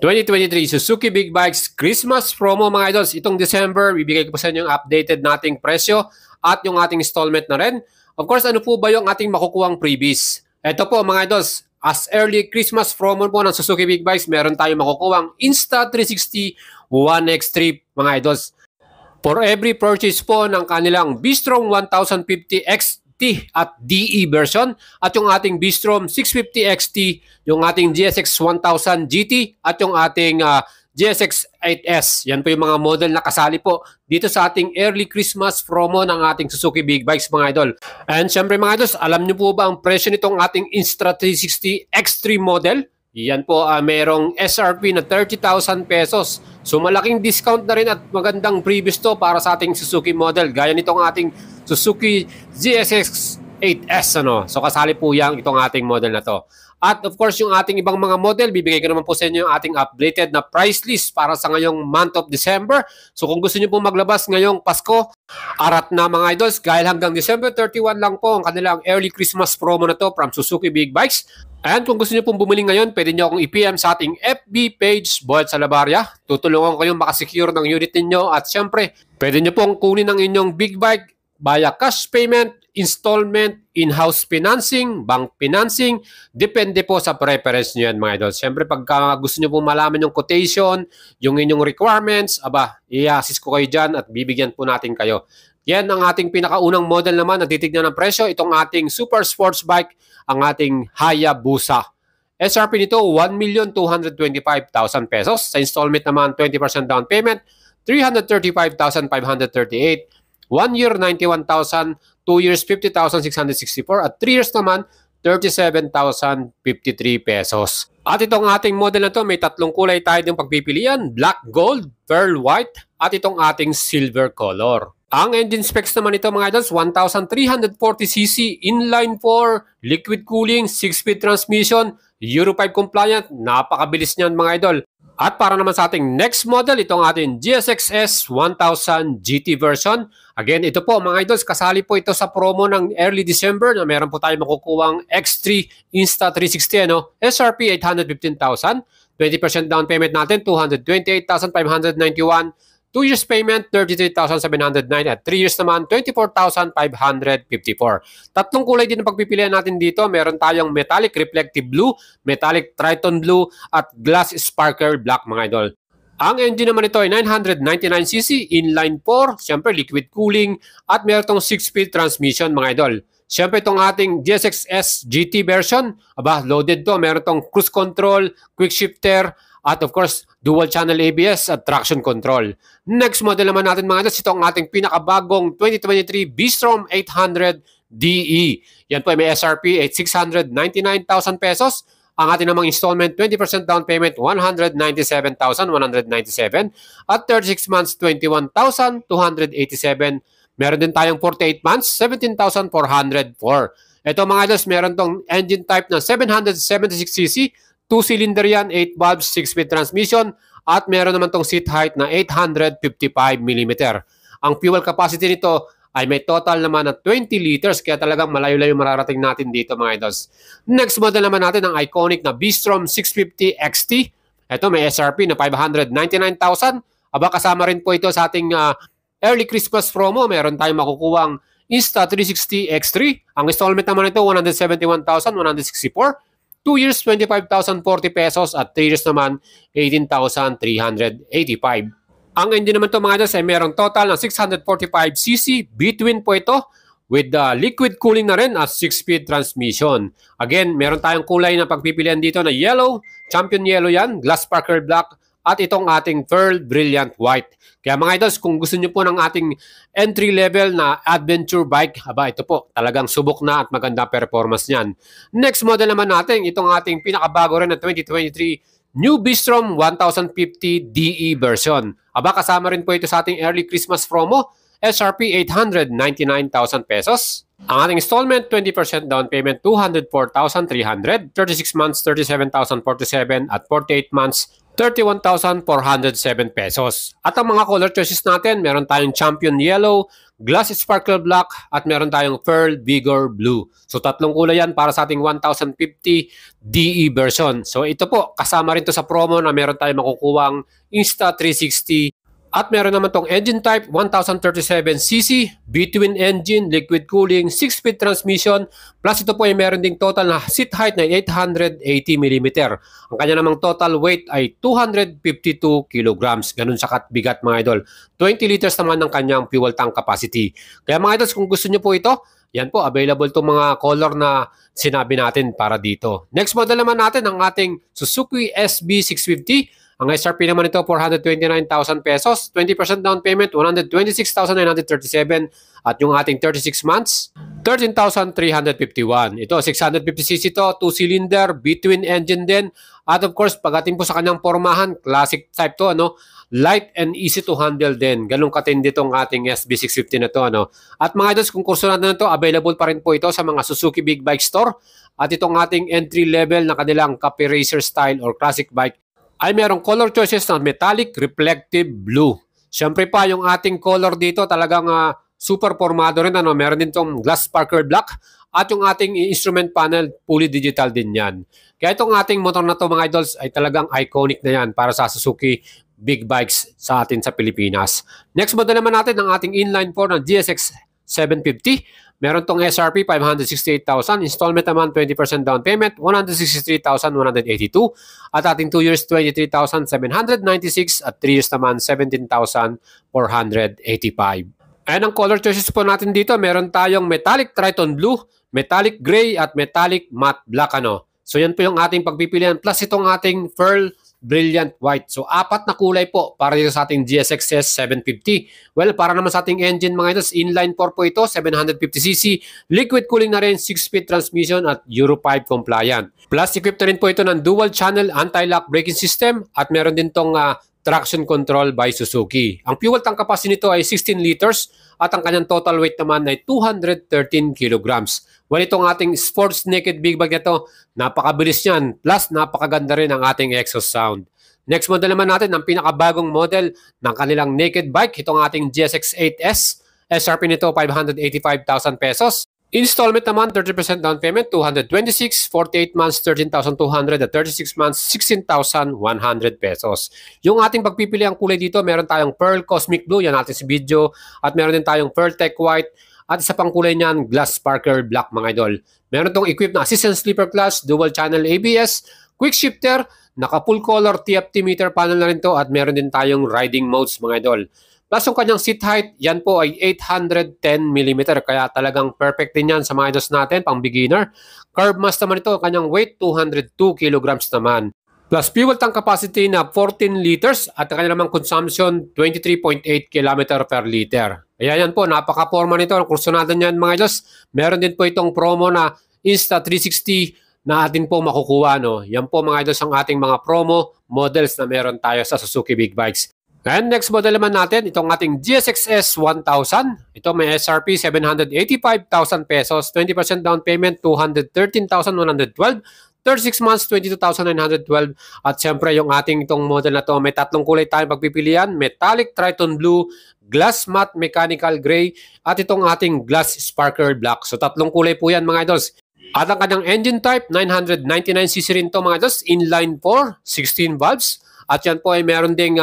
2023 Suzuki Big Bikes Christmas promo mga idols. Itong December, bibigay ko po sa inyo yung updated nating presyo at yung ating installment na rin. Of course, ano po ba yung ating makukuhang freebies? Ito po mga idols, as early Christmas promo po ng Suzuki Big Bikes, meron tayong makukuhang Insta360 1X3 mga idols. For every purchase po ng kanilang Bistrom 1050 XT at DE version at yung ating Bistrom 650 XT, yung ating GSX 1000 GT at yung ating GSX 8S. Yan po yung mga model na kasali po dito sa ating early Christmas promo ng ating Suzuki Big Bikes mga idol. And syempre mga idols, alam nyo po ba ang presyo nitong ating Insta360 X3 model? Yan po, merong SRP na 30,000 pesos. So malaking discount na rin at magandang previous to para sa ating Suzuki model. Gaya nitong ating Suzuki GSX 8S. So kasali po yan itong ating model na to. At of course, yung ating ibang mga model, bibigay ko naman po sa inyo yung ating updated na price list para sa ngayong month of December. So kung gusto nyo po maglabas ngayong Pasko, arat na mga idols, dahil hanggang December 31 lang po ang kanilang early Christmas promo na to from Suzuki Big Bikes. And kung gusto nyo pong bumili ngayon, pwede nyo akong i-PM sa ating FB page, Boyd Salabarria. Tutulungan ko kayong makasecure ng unit ninyo. At syempre, pwede nyo pong kunin ang inyong big bike via cash payment, installment, in-house financing, bank financing. Depende po sa preference nyo yan mga idol. Syempre, pagka gusto nyo pong malaman yung quotation, yung inyong requirements, i-assist ko kayo dyan at bibigyan po natin kayo. Yan ang ating pinakaunang model naman na titignan ng presyo. Itong ating super sports bike, ang ating Hayabusa. SRP nito, 1,225,000 pesos. Sa installment naman, 20% down payment, 335,538. 1 year, 91,000. 2 years, 50,664. At 3 years naman, 37,053 pesos. At itong ating model na to, may tatlong kulay tayo ng pagpipilian. Black, gold, pearl white, at itong ating silver color. Ang engine specs naman ito mga idols, 1,340cc, inline 4, liquid cooling, 6-speed transmission, Euro 5 compliant, napakabilis niyan mga idol. At para naman sa ating next model, itong ating GSX-S 1000 GT version. Again, ito po mga idols, kasali po ito sa promo ng early December na meron po tayo makukuhang X3 Insta360, SRP 815,000, 20% down payment natin, 228,591, 2 years payment, 33,709 at 3 years naman, 24,554. Tatlong kulay din ang pagpipilian natin dito. Meron tayong metallic reflective blue, metallic triton blue at glass sparkle black mga idol. Ang engine naman ito ay 999cc, inline 4, siyempre liquid cooling at meron itong 6-speed transmission mga idol. Siyempre itong ating GSX-S GT version, loaded to. Meron itong cruise control, quick shifter, at of course, dual channel ABS at traction control. Next model naman natin mga idols, ito ang ating pinakabagong 2023 Bistrom 800 DE. Yan po ay may SRP at 699,000 pesos. Ang ating namang installment, 20% down payment, 197,197. At 36 months, 21,287. Meron din tayong 48 months, 17,404. Ito mga idols, meron tong engine type na 776cc, 2-cylinder yan, 8 valves, 6-speed transmission, at meron naman tong seat height na 855mm. Ang fuel capacity nito ay may total naman na 20 liters, kaya talagang malayo-layo mararating natin dito mga idols. Next model naman natin ang iconic na Bistrom 650 XT. Ito may SRP na 599,000. Kasama rin po ito sa ating early Christmas promo. Meron tayong makukuhang Insta360 X3. Ang installment naman ito, 171,164. 2 years, 25,040 pesos at 3 years naman, 18,385. Ang engine naman ito mga idols ay merong total ng 645cc, between po ito with liquid cooling na rin at 6-speed transmission. Again, meron tayong kulay na pagpipilian dito na yellow, champion yellow yan, glass sparkle black, at itong ating pearl brilliant white. Kaya mga idols, kung gusto nyo po ng ating entry level na adventure bike, ito po, talagang subok na at maganda performance niyan. Next model naman natin, itong ating pinakabago rin na 2023 New Bistrom 1050 DE version. Kasama rin po ito sa ating early Christmas promo, SRP 899,000 pesos. Ang ating installment, 20% down payment, 204,300, 36 months, 37,047, at 48 months, 31,407 pesos. At ang mga color choices natin, meron tayong Champion Yellow, Glass Sparkle Black, at meron tayong Pearl Vigor Blue. So tatlong kulay yan para sa ating 1050 DE version. So ito po, kasama rin to sa promo na meron tayong makukuwang Insta360. At meron naman tong engine type 1037cc, B-twin engine, liquid cooling, 6-speed transmission, plus ito po ay meron ding total na seat height na 880mm. Ang kanya namang total weight ay 252 kilograms. Ganun sa bigat mga idol. 20 liters naman ng kanyang fuel tank capacity. Kaya mga idols, kung gusto nyo po ito, yan po, available itong mga color na sinabi natin para dito. Next model naman natin ang ating Suzuki SB650. Ang SRP naman ito, 429,000 pesos. 20% down payment, 126,937. At yung ating 36 months, 13,351. Ito, 650cc to, 2-cylinder, B-twin engine din. At of course, pagdating po sa kanyang pormahan, classic type to, ano? Light and easy to handle din. Ganun katindi itong ating SB650 na to, ano? At mga idols, kung kurso natin na ito, available pa rin po ito sa mga Suzuki Big Bike Store. At itong ating entry level na kanilang Cafe Racer style or classic bike ay merong color choices na metallic reflective blue. Siyempre pa, yung ating color dito talagang super formado rin. Ano? Meron din itong glass sparkle black at yung ating instrument panel fully digital din yan. Kaya itong ating motor na to mga idols ay talagang iconic na yan para sa Suzuki Big Bikes sa atin sa Pilipinas. Next model naman natin ang ating inline 4 na GSX 750. Meron tong SRP 568,000, installment naman 20% down payment 163,182 at ating 2 years 23,796 at 3 years naman 17,485. And ang color choices po natin dito, meron tayong metallic Triton blue, metallic gray at metallic matte black ano. So yan po yung ating pagpipilian plus itong ating pearl brilliant white. So, 4 na kulay po para dito sa ating GSX-S 750. Well, para naman sa ating engine mga ito, inline 4 po ito, 750cc, liquid cooling na rin, 6-speed transmission at Euro 5 compliant. Plus, equipped na rin po ito ng dual channel anti-lock braking system at meron din tong traction control by Suzuki. Ang fuel tank capacity nito ay 16 liters at ang kanyang total weight naman ay 213 kilograms. Well, itong ating sports naked big bike nito, napakabilis niyan. Plus, napakaganda rin ang ating exhaust sound. Next model naman natin, ang pinakabagong model ng kanilang naked bike, itong ating GSX-8S. SRP nito, 585,000 pesos. Installment naman, 30% down payment, 226, 48 months, 13,200, at 36 months, 16,100 pesos. Yung ating pagpipili ang kulay dito, meron tayong Pearl Cosmic Blue, yan natin sa video, at meron din tayong Pearl Tech White, at isa pang kulay niyan, Glass Sparkle Black mga idol. Meron tong equipped na assistant sleeper clutch, dual channel ABS, quick shifter, naka full color TFT meter panel na rin to, at meron din tayong riding modes mga idol. Plus yung kanyang seat height, yan po ay 810mm. Kaya talagang perfect din yan sa mga idols natin, pang beginner. Curb mass naman ito, kanyang weight 202 kilograms naman. Plus fuel tank capacity na 14 liters at kanya namang consumption 23.8 km per liter. Kaya yan po, napaka-forma nito. Ang kursunado niyan mga idols. Meron din po itong promo na Insta360 na atin po makukuha. No? Yan po mga idols ang ating mga promo models na meron tayo sa Suzuki Big Bikes. And next model naman natin, itong ating GSX-S 1000. Ito may SRP 785,000 pesos, 20% down payment 213,112, 36 months 22,912. At siyempre yung ating itong model na to, may tatlong kulay tayong pagpipilian, metallic Triton blue, glass matte mechanical gray, at itong ating glass sparkle black. So tatlong kulay po yan mga idols. At ang kanyang engine type, 999cc rin to mga idols, inline 4, 16 valves. At yan po ay meron ding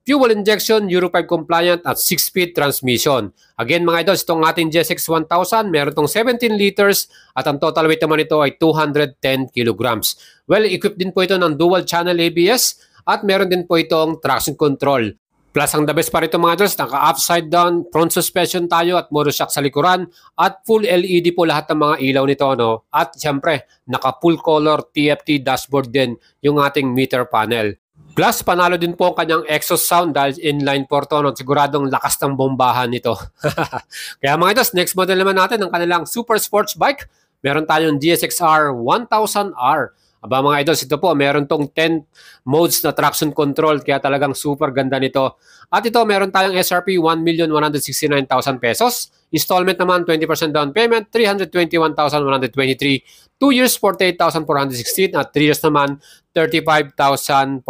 fuel injection, Euro 5 compliant at 6-speed transmission. Again mga idols, itong ating GSX 1000, meron itong 17 liters at ang total weight naman ito ay 210 kilograms. Well, equipped din po ito ng dual channel ABS at meron din po itong traction control. Plus, ang the best pa rito mga idols, naka-upside down, front suspension tayo at monoshock sa likuran at full LED po lahat ng mga ilaw nito. No? At siyempre, naka-full color TFT dashboard din yung ating meter panel. Plus, panalo din po ang kanyang exhaust sound dahil inline 4 to, no? Siguradong lakas ng bombahan nito. Kaya mga idols, next model naman natin ang kanilang super sports bike. Meron tayong GSX-R 1000R. Aba mga idols, ito po, meron tong 10 modes na traction control, kaya talagang super ganda nito. At ito, meron tayong SRP 1,169,000 pesos. Installment naman, 20% down payment, 321,123. 2 years, 48,416 at 3 years naman, 35,427.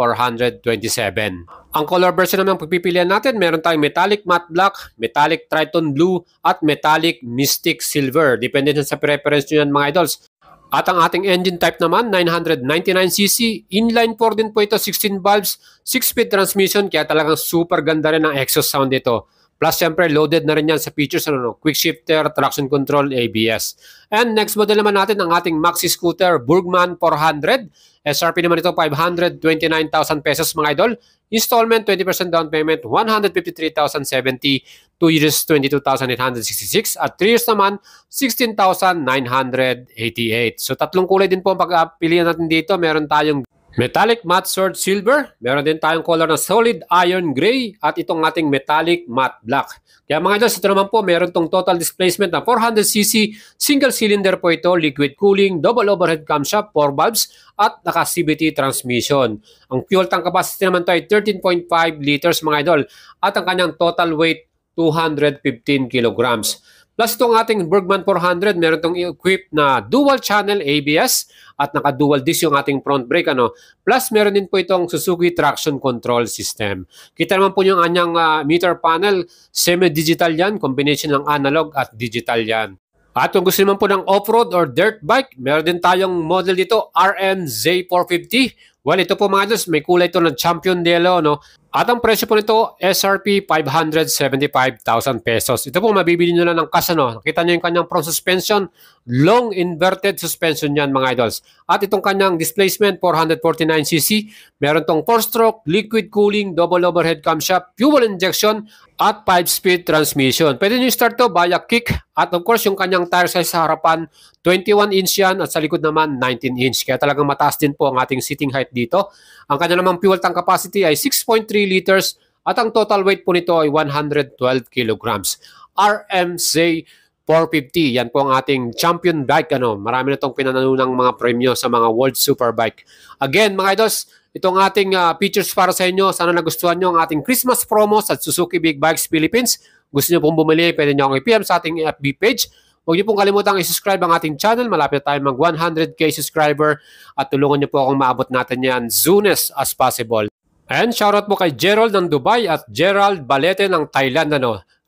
Ang color version naman pagpipilian natin, meron tayong metallic matte black, metallic triton blue, at metallic mystic silver. Depende sa preference nyo yan mga idols. At ang ating engine type naman, 999cc, inline 4 din po ito, 16 valves, 6-speed transmission, kaya talagang super ganda rin ang exhaust sound dito. Plus, syempre, loaded na rin yan sa features, quick shifter, traction control, ABS. And next model naman natin, ang ating maxi scooter, Burgman 400. SRP naman ito, 529,000 pesos mga idol. Installment, 20% down payment, 153,070. 2 years, 22,866. At 3 years naman, 16,988. So, tatlong kulay din po ang pagpilian natin dito. Meron tayong metallic matte sword silver, meron din tayong color na solid iron gray, at itong ating metallic matte black. Kaya mga idols, ito naman po, meron tong total displacement na 400cc, single cylinder po ito, liquid cooling, double overhead camshaft, 4 valves, at naka-CVT transmission. Ang fuel tank capacity naman ito ay 13.5 liters mga idol, at ang kanyang total weight, 215 kilograms. Plus itong ating Burgman 400, meron itong equipped na dual channel ABS at naka-dual disc yung ating front brake. Plus meron din po itong Suzuki traction control system. Kita naman po yung anyang meter panel, semi-digital yan, combination ng analog at digital yan. At kung gusto naman po ng off-road or dirt bike, meron din tayong model dito, RMZ450. Well, ito po mga idols, may kulay ito ng Champion Yellow, At ang presyo po nito, SRP 575,000 pesos. Ito po, mabibili nyo lang ng cash, Nakita nyo yung kanyang front suspension, long inverted suspension yan, mga idols. At itong kanyang displacement, 449cc. Meron tong 4-stroke, liquid cooling, double overhead camshaft, fuel injection, at 5-speed transmission. Pwede nyo start to via kick. At of course, yung kanyang tire size sa harapan, 21 inch yan, at sa likod naman, 19 inch. Kaya talagang mataas din po ang ating seating height dito. Ang kanya namang fuel tank capacity ay 6.3 liters at ang total weight po nito ay 112 kilograms. RMZ 450, yan po ang ating champion bike. Marami na itong pinananunang mga premyo sa mga World Superbike. Again, mga idols, itong ating features para sa inyo. Sana nagustuhan nyo ang ating Christmas promo sa Suzuki Big Bikes Philippines. Gusto nyo pong bumili, pwede nyo akong i-PM sa ating FB page. Huwag niyo pong kalimutang i-subscribe ang ating channel. Malapit tayo mag 100k subscriber at tulungan niyo po akong maabot natin yan soonest as possible. And shoutout po kay Gerald ng Dubai at Gerald Balete ng Thailand.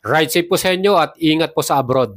Ride safe po sa inyo at ingat po sa abroad.